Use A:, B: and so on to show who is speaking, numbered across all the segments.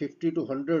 A: 50 to 100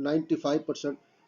A: 95%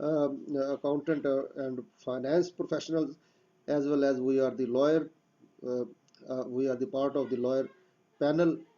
A: accountant and finance professionals, as well as we are the lawyer, we are the part of the lawyer panel.